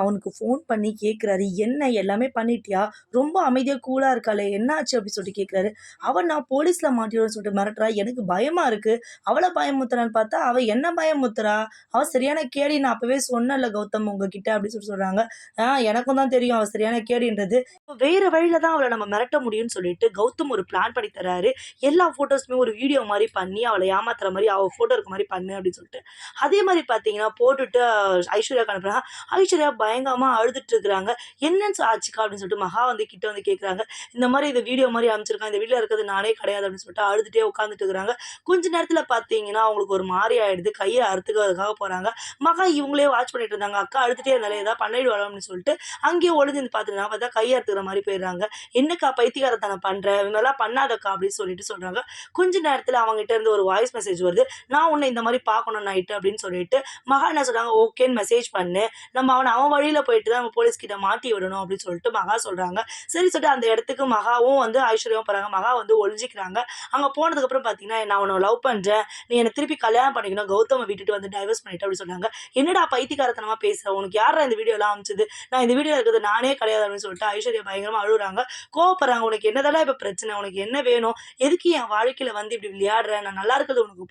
அவனுக்கு ஃபோன் பண்ணி கேட்குறாரு. "என்ன எல்லாமே பண்ணிட்டியா? ரொம்ப அமைதியா கூலா இருக்காளே! என்னாச்சு?" அப்டி சொல்லிட்டு கேட்குறாரு. "நான் போலீஸ்ல மாட்டிருவேன்னு சொல்லிட்டு மிரட்டுறா. எனக்கு பயமா இருக்கு." அவள பயமுறுத்துறான்னு பார்த்தா, அவ என்ன பயமுறுத்துறா? அவ சரியான கேடி. நான் அப்பவே சொன்னேன்ல கௌதம் உங்ககிட்ட அப்டி சொல்றாங்க. எனக்கும் தான் தெரியும் அவ சரியான கேடின்றது. வேற வழியில தான் அவள நம்ம மிரட்ட முடியும்னு சொல்லிட்டு கௌதம் ஒரு பிளான் பண்ணி தர்றாரு. எல்லா ஃபோட்டோஸுமே ஒரு வீடியோ மாரி பண்ணி அவள ஏமாத்துற மாரி அவ ஃபோட்டோ இருக்க மாரி பண்ணு அப்டின்னு சொல்லிட்டு. அதே மாரி பார்த்தீங்கன்னா, போட்டுட்டு ஐஸ்வர்யாக்கு அனுப்புறாங்க. ஐஸ்வர்யா பயங்கரமா அழுதுட்டு இருக்கிறாங்க. "என்னன்னு ஆச்சுக்கா?" அப்படின்னு சொல்லிட்டு மகா வந்து கிட்ட வந்து கேட்குறாங்க. இந்த மாரி இது வீடியோ மாரி அனுப்பிச்சிருக்கான். இந்த வீடியோல இருக்கிறது நானே கிடையாது அப்படின்னு சொல்லிட்டு அழுதுட்டே உட்கார்ந்துட்டு இருக்கிறாங்க. கொஞ்ச நேரத்துல பார்த்தீங்கன்னா, அவங்களுக்கு ஒரு மாரி ஆயிடுது. கைய அறுத்துக்கிறதுக்காக போறாங்க. மகா இவங்களே வாட்ச் பண்ணிட்டு இருந்தாங்க. அக்கா அழுதுட்டே இருந்தாலே ஏதாவது பண்ணிடுவாளோ அப்படின்னு சொல்லிட்டு அங்கேயே ஒளிஞ்சிருந்து பார்த்துருந்தாங்க. பார்த்தா கைய அறுத்துக்கிற மாரி போயிடுறாங்க. "என்னக்கா பைத்தியக்காரத்தனம் பண்ற? இந்த மாரிலாம் பண்ணாதக்கா" அப்படின்னு சொல்லிட்டு சொல்றாங்க. கொஞ்ச நேரத்துல அவங்ககிட்ட இருந்து ஒரு வாய்ஸ் மெசேஜ் வருது. "நான் உன்ன இந்த மாரி பார்க்கணும் நைட்டு" அப்படின்னு சொல்லிட்டு மகா என்ன சொல்றாங்க, "ஓகேன்னு மெசேஜ் பண்ணு. நம்ம அவன் வழியில போயிட்டு தான் நம்ம போலீஸ் கிட்ட மாட்டி விடணும்" அப்படின்னு சொல்லிட்டு மகா சொல்றாங்க. சரி சொல்லிட்டு அந்த இடத்துக்கு மகாவும் வந்து ஐஸ்வர்யாவும் போறாங்க. மகா வந்து ஒளிஞ்சுக்கிறாங்க. அங்க போனதுக்கப்புறம் பார்த்தீங்கன்னா, "நான் உன்ன லவ் பண்றேன். நீ என்ன திருப்பி கல்யாணம் பண்ணிக்கணும். கௌதம விட்டுட்டு வந்து டைவர்ஸ் பண்ணிட்டு" அப்படின்னு சொல்றாங்க. "என்னடா பைத்தியக்காரத்தனமா பேசுற? உனக்கு யார்றா இந்த வீடியோலாம் அனுப்பிச்சது? நான் இந்த வீடியோல இருக்கிறது நானே கிடையாது" அப்படின்னு சொல்லிட்டு ஐஸ்வர்யா பயங்கரமா அழுவுறாங்க. கோவப்படுறாங்க. "உனக்கு என்னதான்டா இப்ப பிரச்சனை? உனக்கு என்ன வேணும்? எதுக்கு என் வாழ்க்கையில வந்து இப்படி விளையாடுற? நான் நல்லா இருக்கிறது உனக்கு